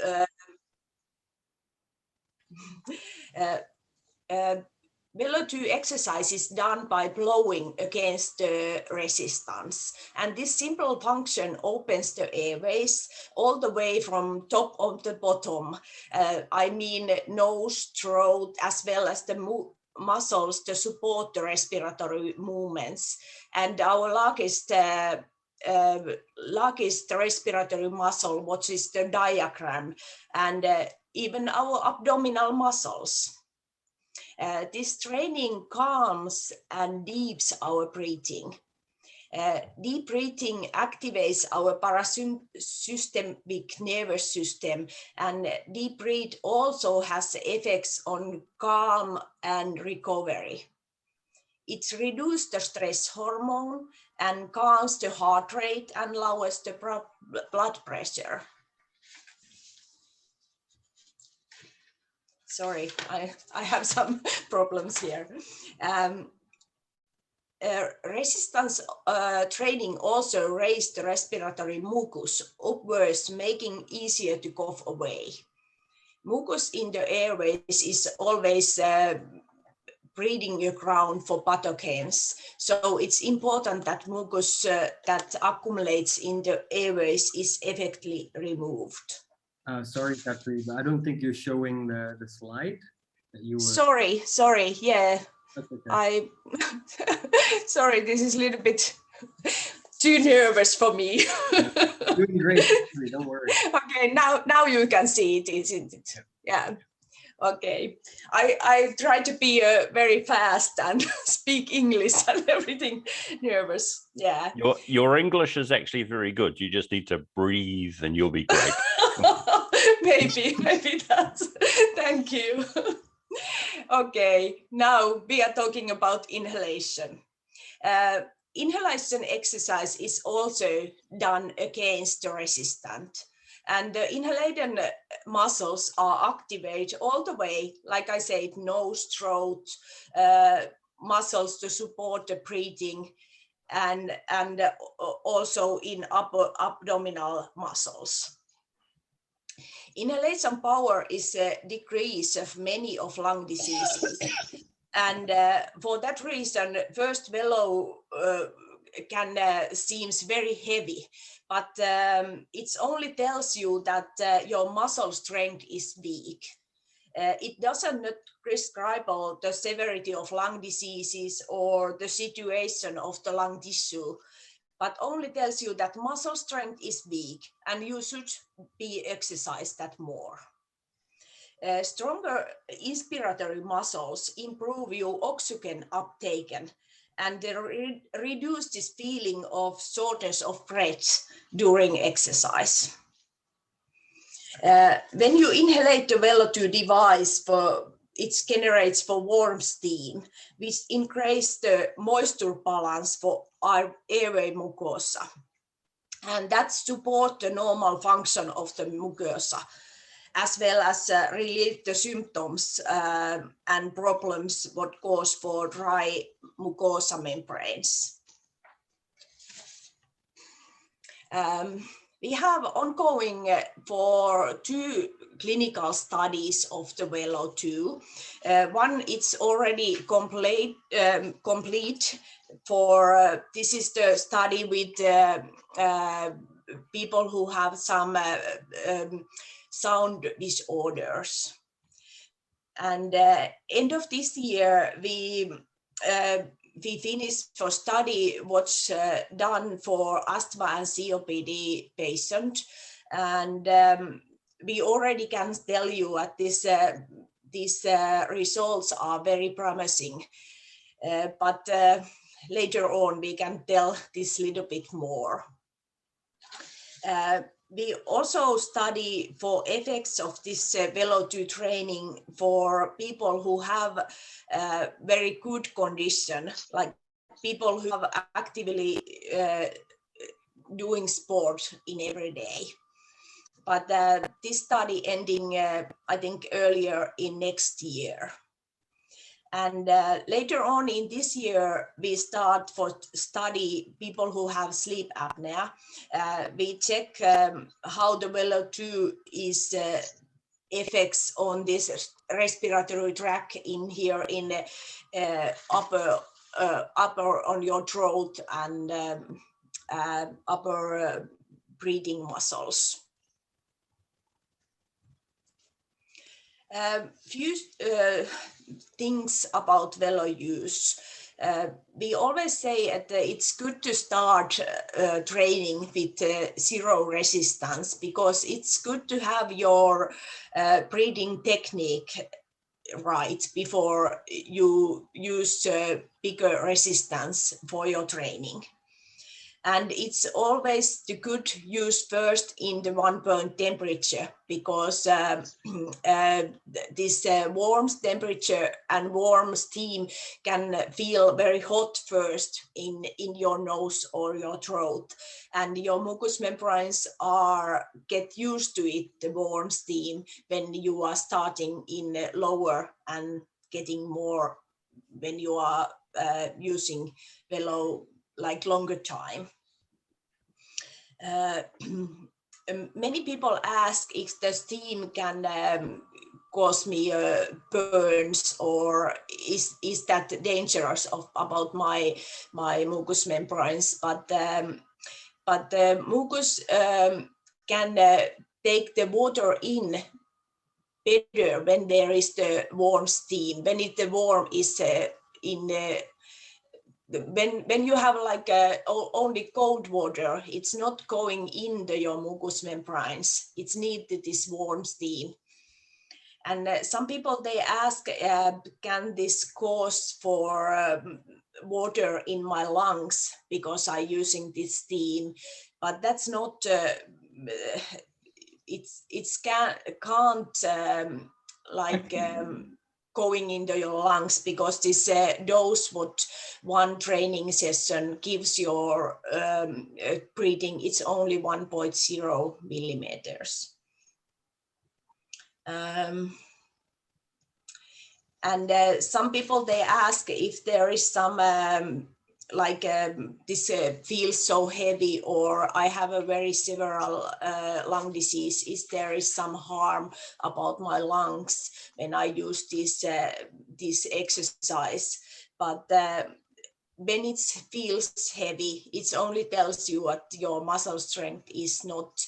uh, uh, uh, WellO2 exercise is done by blowing against the resistance. And this simple function opens the airways all the way from top of the bottom. I mean nose, throat, as well as the muscles to support the respiratory movements. And our largest respiratory muscle, which is the diaphragm, and even our abdominal muscles. This training calms and deeps our breathing. Deep breathing activates our parasympathetic nervous system, and deep breath also has effects on calm and recovery. It reduces the stress hormone and calms the heart rate and lowers the blood pressure. Sorry, I have some problems here. Resistance training also raised the respiratory mucus upwards, making easier to cough away. Mucus in the airways is always breeding ground for pathogens. So it's important that mucus that accumulates in the airways is effectively removed. Sorry, Katri, but I don't think you're showing the slide that you were... Sorry, yeah. That's okay. Sorry, this is a little bit too nervous for me. Doing great, Katri, don't worry. Okay, now you can see it, isn't it? Yeah. Okay, I try to be very fast and speak English and everything nervous. Yeah. Your English is actually very good. You just need to breathe and you'll be great. maybe that's, thank you. Okay, now we are talking about inhalation. Inhalation exercise is also done against the resistant. And the inhalation muscles are activated all the way, like I said, nose, throat, muscles to support the breathing, and also in upper abdominal muscles. Inhalation power is a decrease of many of lung diseases. And for that reason, first WellO seems very heavy, but it only tells you that your muscle strength is weak. It doesn't prescribe the severity of lung diseases or the situation of the lung tissue, but only tells you that muscle strength is weak and you should be exercise that more. Stronger inspiratory muscles improve your oxygen uptake and they reduce this feeling of shortness of breath during exercise. When you inhalate the WellO2 device, it generates for warm steam, which increases the moisture balance for our airway mucosa. And that supports the normal function of the mucosa, as well as relieve the symptoms and problems what cause for dry mucosa membranes. We have ongoing for 2 clinical studies of the WellO2. One is already complete for, this is the study with people who have some sound disorders. And end of this year, we finished for study what's done for asthma and COPD patient, and we already can tell you that these results are very promising, but later on we can tell this little bit more. We also study for effects of this WellO2 training for people who have very good condition, like people who have actively doing sport in every day. But this study ending, I think, earlier in next year. And later on in this year, we start for study people who have sleep apnea. We check how the WellO2 is effects on this respiratory tract in here in upper on your throat and upper breathing muscles. Few things about WellO use. We always say that it's good to start training with zero resistance, because it's good to have your breathing technique right before you use bigger resistance for your training. And it's always the good use first in the 1 burn temperature, because this warm temperature and warm steam can feel very hot first in your nose or your throat. And your mucous membranes get used to it, the warm steam, when you are starting in lower and getting more when you are using WellO like longer time. Many people ask if the steam can cause me burns, or is that dangerous about my mucous membranes? But the mucus can take the water in better when there is the warm steam. When the warm is in when you have like only cold water, it's not going into your mucous membranes. It's needed this warm steam. And some people, they ask, can this cause for water in my lungs because I'm using this steam? But that's not, can't going into your lungs, because this dose what one training session gives your breathing, it's only 1.0 millimeters. And some people, they ask if there is some this feels so heavy, or I have a very severe lung disease. Is there some harm about my lungs when I use this exercise? But when it feels heavy, it only tells you that your muscle strength is not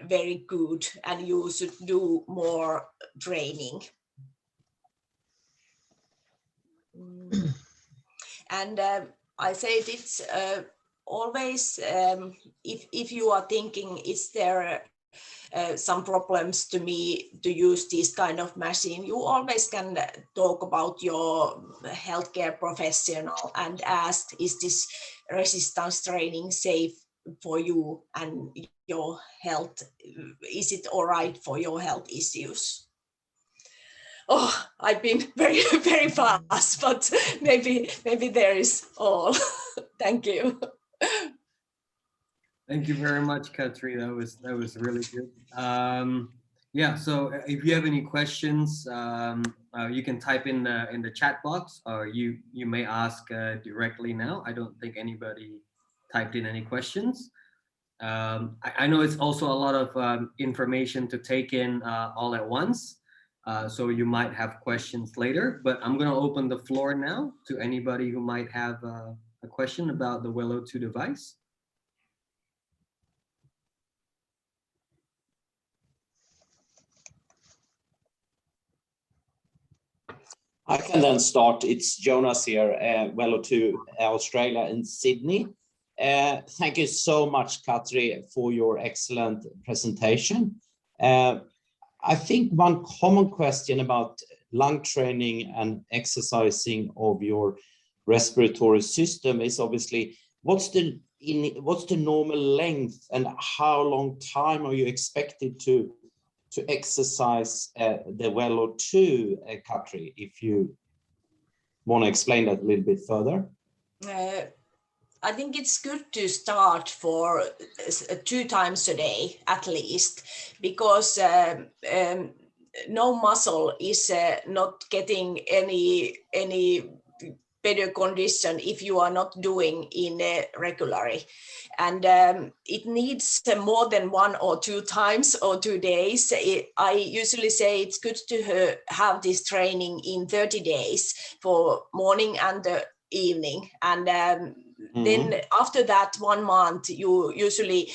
very good, and you should do more training. And I say it's always, if you are thinking, is there some problems to me to use this kind of machine, you always can talk about your healthcare professional and ask, is this resistance training safe for you and your health? Is it all right for your health issues? Oh, I've been very, very fast, but maybe there is all. Thank you. Thank you very much, Katri. That was really good. Yeah. So if you have any questions, you can type in the chat box, or you may ask directly now. I don't think anybody typed in any questions. I know it's also a lot of information to take in all at once. So you might have questions later, but I'm going to open the floor now to anybody who might have a question about the WellO2 device. I can then start. It's Jonas here, WellO2 Australia in Sydney. Thank you so much, Katri, for your excellent presentation. I think one common question about lung training and exercising of your respiratory system is obviously what's the normal length, and how long time are you expected to exercise the WellO2, Katri, if you want to explain that a little bit further? I think it's good to start for 2 times a day at least, because no muscle is not getting any better condition if you are not doing in regularly, and it needs more than 1 or 2 times or 2 days. I usually say it's good to have this training in 30 days for morning and evening, and then after that 1 month you usually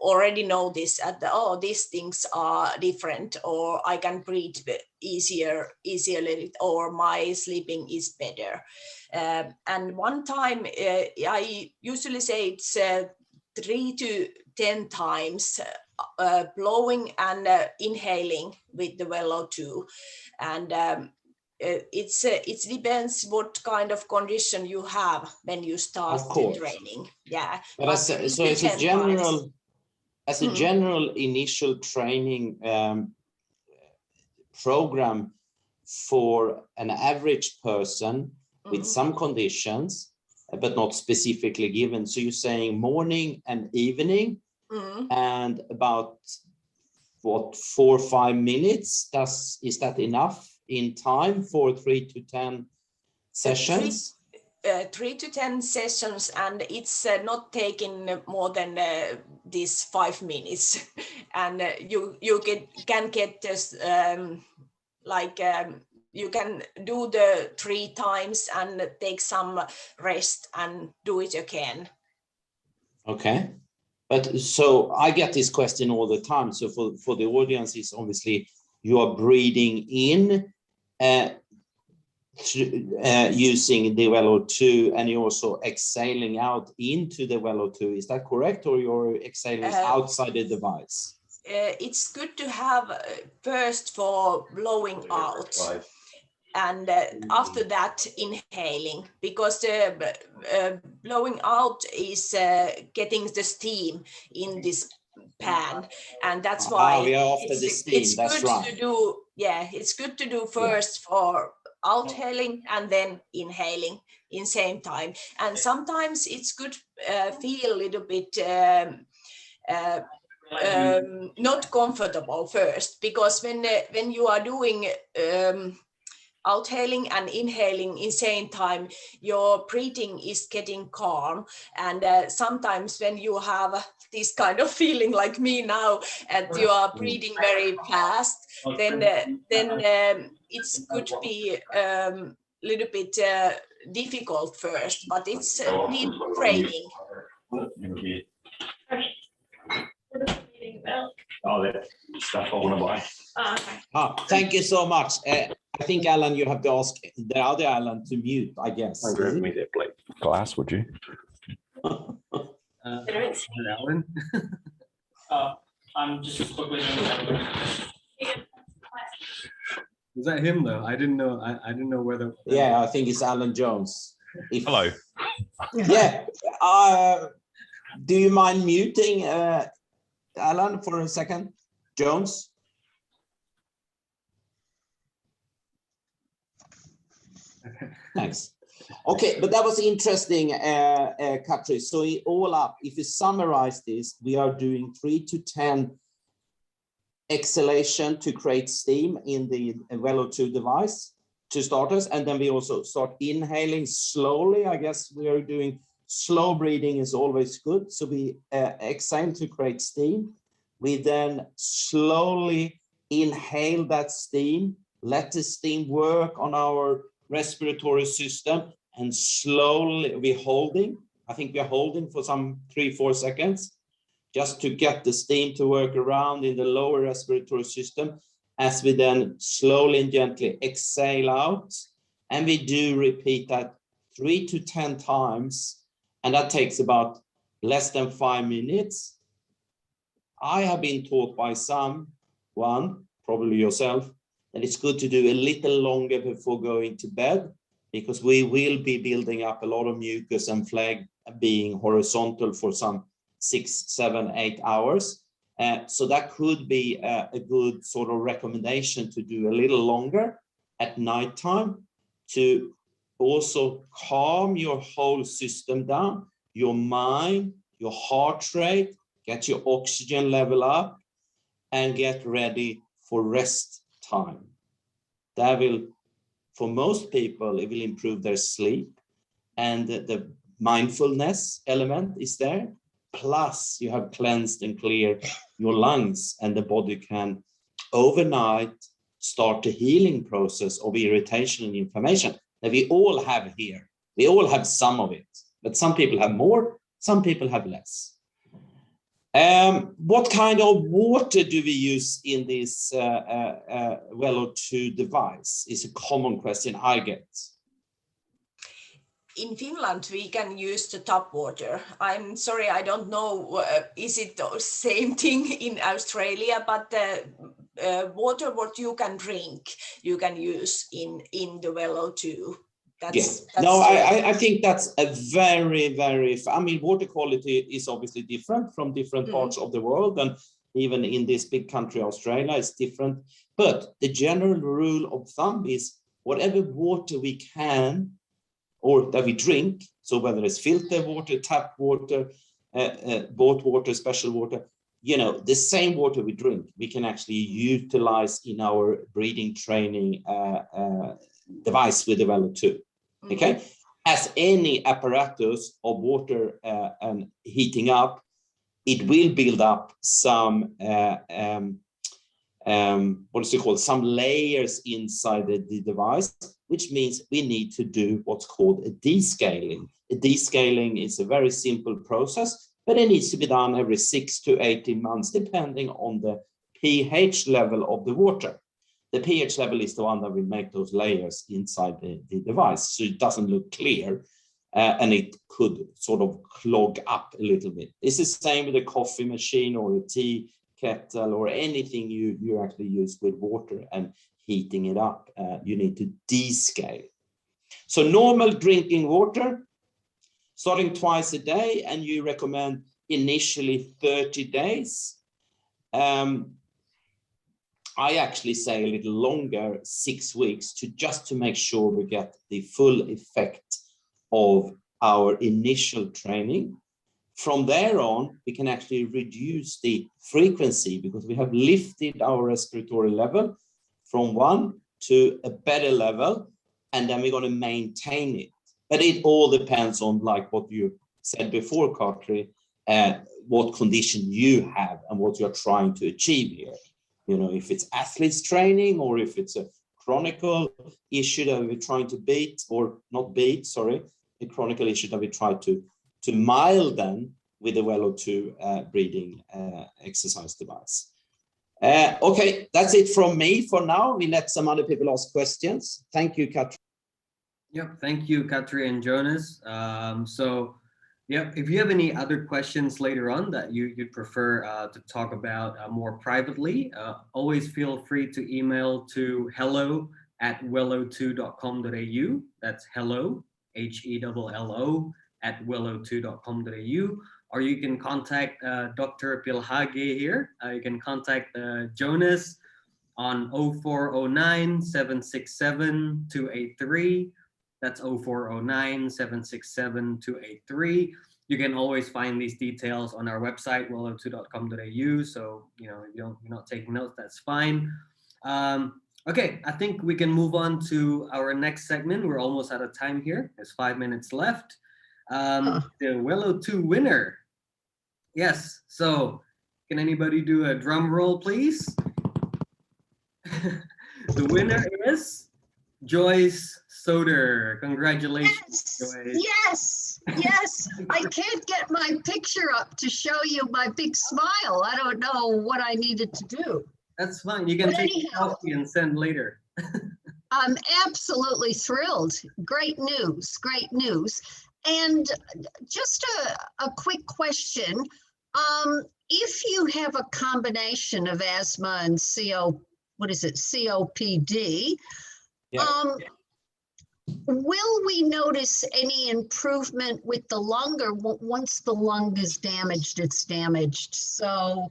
already know this oh, these things are different, or I can breathe easily, or my sleeping is better. And one time I usually say it's 3 to 10 times blowing and inhaling with the WellO2, and it depends what kind of condition you have when you start the training. Yeah, but so as a general general initial training program for an average person with some conditions, but not specifically given. So you're saying morning and evening, and about what, 4 or 5 minutes? Is that enough in time for 3 to 10 sessions? 3 to 10 sessions, and it's not taking more than these 5 minutes, and you can get this you can do the 3 times and take some rest and do it again. Okay, but so I get this question all the time. So for the audience, is obviously you are breathing in using the WellO2, and you're also exhaling out into the WellO2. Is that correct, or you're exhaling outside the device? It's good to have first for blowing out, and after that inhaling, because blowing out is getting the steam in this pan, and that's why we are after the steam. It's that's good right. to do. Yeah, it's good to do first for outhailing and then inhaling in same time. And sometimes it's good feel a little bit not comfortable first, because when you are doing outhailing and inhaling in same time, your breathing is getting calm, and sometimes when you have this kind of feeling like me now, and you are breathing very fast, then it's could be little bit difficult first, but it's need training. Oh, that stuff I want to buy. Okay. Thank you so much. I think, Alan, you have to ask the other Alan to mute, I guess. Grab me that plate glass, would you? Alan? I'm just quickly. Was that him though? I didn't know. I didn't know whether. Yeah, I think it's Alan Jones. Hello. Yeah. Do you mind muting Alan for a second? Jones? Thanks. Okay, but that was interesting, Katri. So all up, if you summarize this, we are doing 3 to 10 exhalation to create steam in the WellO2 device to starters, and then we also start inhaling slowly. I guess we are doing slow breathing is always good. So we exhale to create steam. We then slowly inhale that steam, let the steam work on our respiratory system, and slowly we're holding. I think we're holding for some 3-4 seconds just to get the steam to work around in the lower respiratory system, as we then slowly and gently exhale out. And we do repeat that 3 to 10 times, and that takes about less than 5 minutes. I have been taught by someone, probably yourself, that it's good to do a little longer before going to bed, because we will be building up a lot of mucus and phlegm being horizontal for some 6, 7, 8 hours. So that could be a good sort of recommendation to do a little longer at nighttime, to also calm your whole system down, your mind, your heart rate, get your oxygen level up, and get ready for rest time. That will, for most people, it will improve their sleep, and the mindfulness element is there. Plus you have cleansed and cleared your lungs, and the body can overnight start the healing process of irritation and inflammation that we all have here. We all have some of it, but some people have more, some people have less. What kind of water do we use in this WellO2 device is a common question I get. In Finland, we can use the tap water. I'm sorry, I don't know, is it the same thing in Australia, but the water what you can drink, you can use in the WellO2. That's no, I think that's a very, I mean, water quality is obviously different from different parts of the world, and even in this big country, Australia, is different. But the general rule of thumb is whatever water we can, or that we drink, so whether it's filter water, tap water, bought water, special water, you know, the same water we drink, we can actually utilize in our breathing training device with the WellO2. Okay, as any apparatus of water and heating up, it will build up some what is it called, some layers inside the device, which means we need to do what's called a descaling. A descaling is a very simple process, but it needs to be done every 6 to 18 months, depending on the pH level of the water. The pH level is the one that will make those layers inside the device, so it doesn't look clear, and it could sort of clog up a little bit. It's the same with a coffee machine or a tea kettle or anything you actually use with water and heating it up. You need to descale. So normal drinking water, starting twice a day, and you recommend initially 30 days. I actually say a little longer, 6 weeks, to make sure we get the full effect of our initial training. From there on, we can actually reduce the frequency because we have lifted our respiratory level from 1 to a better level, and then we're going to maintain it. But it all depends on, like what you said before, Katri, what condition you have and what you're trying to achieve here. You know, if it's athletes training or if it's a chronic issue that we're trying to beat, or not beat, sorry, a chronic issue that we try to mild then with the WellO2 breathing exercise device. Okay, that's it from me for now. We let some other people ask questions. Thank you, Katri. Yep, thank you, Katri and Jonas. Yep, if you have any other questions later on that you'd prefer to talk about more privately, always feel free to email to hello@wello2.com.au. That's hello, HELLO, @wello2.com.au. Or you can contact Dr. Pilhage here. You can contact Jonas on 0409 767 283. That's 0409 767 283. You can always find these details on our website, wello2.com.au. So, you know, if you're not taking notes, that's fine. Okay, I think we can move on to our next segment. We're almost out of time here. There's 5 minutes left. The WellO2 winner. Yes, so can anybody do a drum roll, please? The winner is Joyce Soder. Congratulations, Joyce. Yes. I can't get my picture up to show you my big smile. I don't know what I needed to do. That's fine. You can take a selfie and send later. I'm absolutely thrilled. Great news. And just a quick question. If you have a combination of asthma and COPD, will we notice any improvement with the lung, or once the lung is damaged, it's damaged? So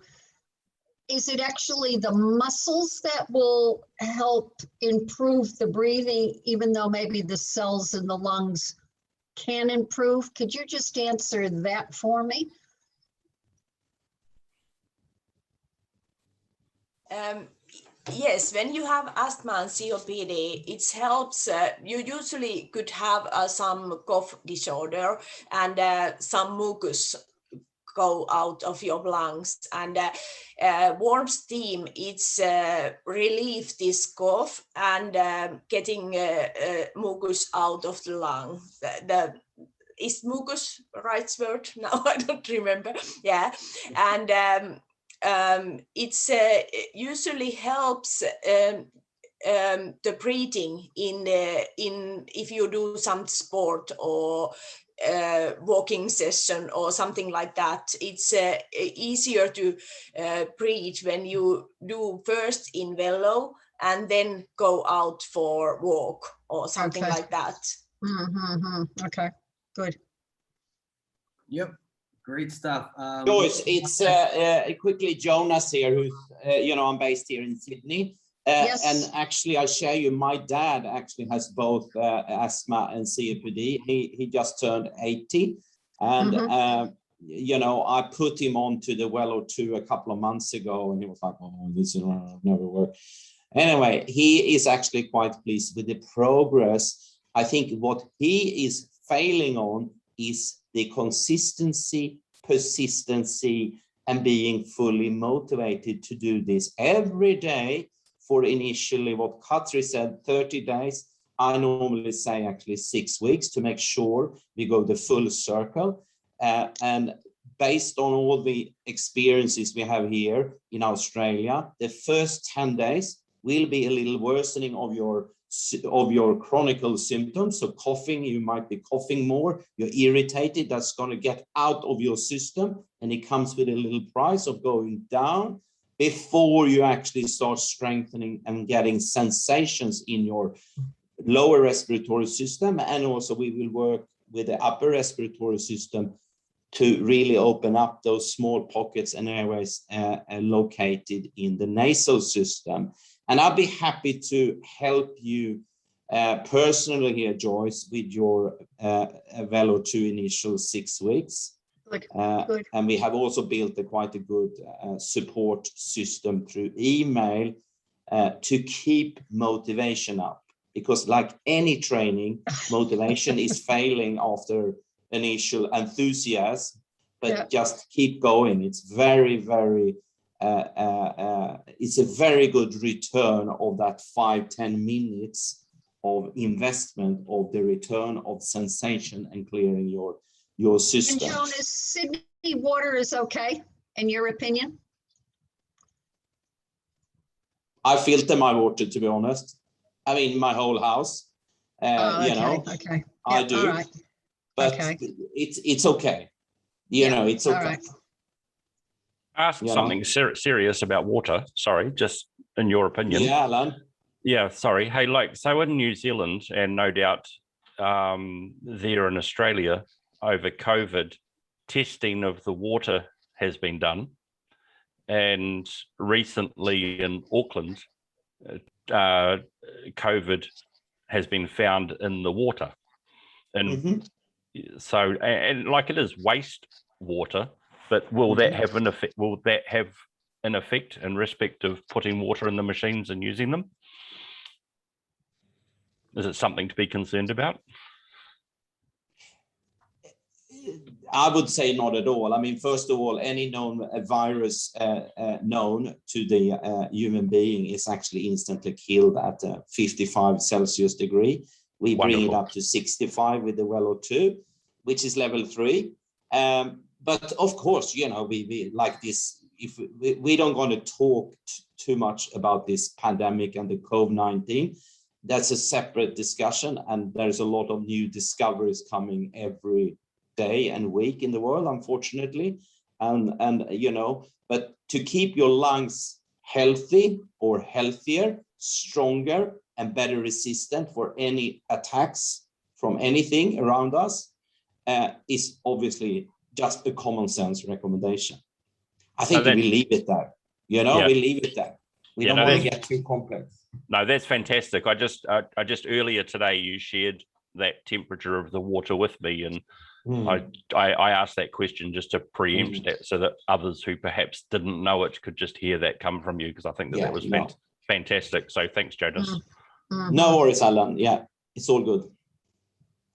is it actually the muscles that will help improve the breathing, even though maybe the cells in the lungs can improve? Could you just answer that for me? Yes, when you have asthma and COPD, it helps. You usually could have some cough disorder and some mucus go out of your lungs, and warm steam it's relieve this cough and getting mucus out of the lung. The is mucus right word now? I don't remember. Yeah, and it's usually helps the breathing in if you do some sport or walking session or something like that. It's easier to breathe when you do first in WellO and then go out for walk or something Okay. like that. Okay, good. Yep, great stuff. Joyce, it's quickly Jonas here, who's, I'm based here in Sydney. Yes. And actually, I'll share you, my dad actually has both asthma and COPD. He just turned 80. And, I put him onto the WellO2 a couple of months ago, and he was like, oh, this is never work. Anyway, he is actually quite pleased with the progress. I think what he is failing on is the consistency, persistency, and being fully motivated to do this every day for initially what Katri said, 30 days. I normally say actually 6 weeks to make sure we go the full circle. And based on all the experiences we have here in Australia, the first 10 days will be a little worsening of your chronic symptoms. So coughing, you might be coughing more, you're irritated, that's going to get out of your system, and it comes with a little price of going down before you actually start strengthening and getting sensations in your lower respiratory system. And also we will work with the upper respiratory system to really open up those small pockets and airways located in the nasal system. And I'll be happy to help you personally here, Joyce, with your WellO2 initial 6 weeks. Good. And we have also built quite a good support system through email to keep motivation up. Because like any training, motivation is failing after initial enthusiasm, but just keep going. It's very, very, it's a very good return of that 5-10 minutes of investment of the return of sensation and clearing your system. And Jonas, Sydney water is okay, in your opinion? I filter my water, to be honest. I mean, my whole house, Okay. I do, all right. but Okay. it's okay. It's okay. All right. Ask something serious about water. Sorry, just in your opinion. Yeah, Alan. Yeah, sorry. Hey, so in New Zealand, and no doubt there in Australia, over COVID, testing of the water has been done. And recently in Auckland, COVID has been found in the water. And so, and like it is waste water, but will that have an effect? Will that have an effect in respect of putting water in the machines and using them? Is it something to be concerned about? I would say not at all. I mean, first of all, any known virus known to the human being is actually instantly killed at 55 Celsius degree. We bring it up to 65 with the WellO2, which is level 3. But of course, we like this. If we don't want to talk too much about this pandemic and the COVID-19, that's a separate discussion. And there's a lot of new discoveries coming every day and week in the world, unfortunately. But to keep your lungs healthy or healthier, stronger, and better resistant for any attacks from anything around us is obviously just a common sense recommendation. I think we leave it there. We leave it there. We don't want to get too complex. No, that's fantastic. I just earlier today you shared that temperature of the water with me, and I asked that question just to preempt that, so that others who perhaps didn't know it could just hear that come from you, because I think that was fantastic. So thanks, Jonas. Mhm. No worries, Alan. Yeah, it's all good.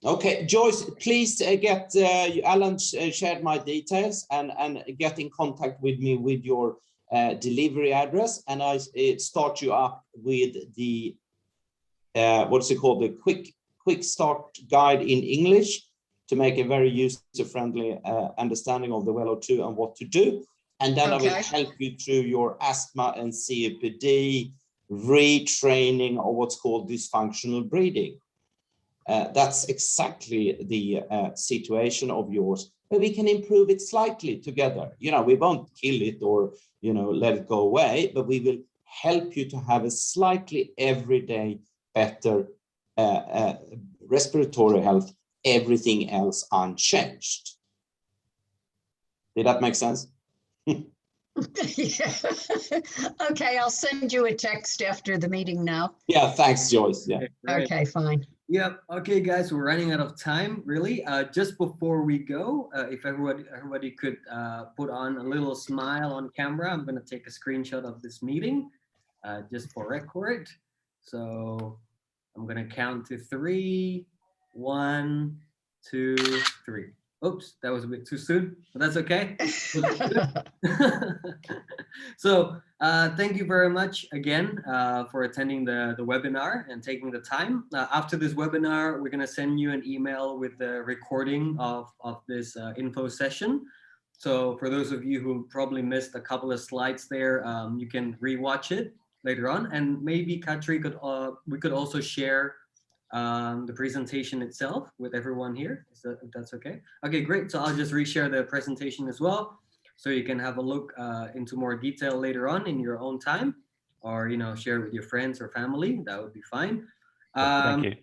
Okay, Joyce, please get Alan shared my details and get in contact with me with your delivery address, and I start you up with the what's it called, the quick start guide in English to make a very user-friendly understanding of the WellO2 and what to do. And then I will help you through your asthma and COPD retraining of what's called dysfunctional breathing. That's exactly the situation of yours, but we can improve it slightly together. You know, we won't kill it or, you know, let it go away, but we will help you to have a slightly everyday better respiratory health, everything else unchanged. Did that make sense? Yeah. Okay, I'll send you a text after the meeting now. Yeah, thanks, Joyce. Yeah. Right. Okay, fine. Yep. Okay, guys, we're running out of time, really. Just before we go, if everybody could put on a little smile on camera, I'm going to take a screenshot of this meeting just for record. So I'm going to count to 3. 1, 2, 3. Oops, that was a bit too soon, but that's okay. So thank you very much again for attending the webinar and taking the time. After this webinar, we're going to send you an email with the recording of this info session. So for those of you who probably missed a couple of slides there, you can rewatch it later on. And maybe Katri we could also share the presentation itself with everyone here, if that's okay. Okay, great. So I'll just reshare the presentation as well, so you can have a look into more detail later on in your own time, or share with your friends or family. That would be fine. Thank you.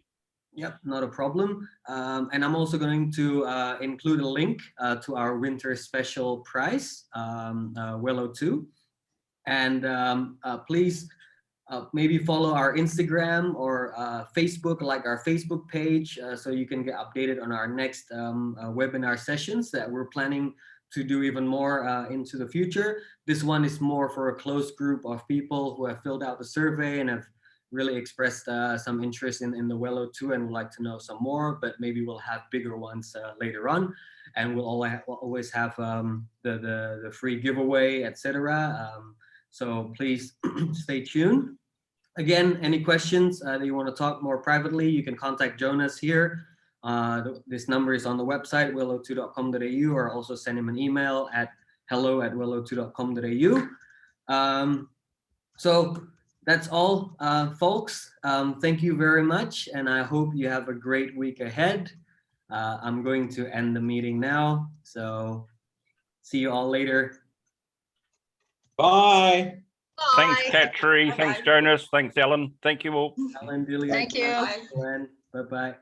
Yep, not a problem. And I'm also going to include a link to our winter special prize, WellO2. And please maybe follow our Instagram or Facebook, like our Facebook page, so you can get updated on our next webinar sessions that we're planning to do even more into the future. This one is more for a close group of people who have filled out the survey and have really expressed some interest in the WellO2 and would like to know some more, but maybe we'll have bigger ones later on. And we'll always have the free giveaway, etc. So please stay tuned. Again, any questions that you want to talk more privately, you can contact Jonas here. This number is on the website, wello2.com.au, or also send him an email at hello@wello2.com.au. So that's all, folks. Thank you very much, and I hope you have a great week ahead. I'm going to end the meeting now, so see you all later. Bye. Thanks, Bye. Katri. Thanks, Jonas. Thanks, Alan. Thank you all. Alan, Julia, Thank you. Glenn, bye-bye.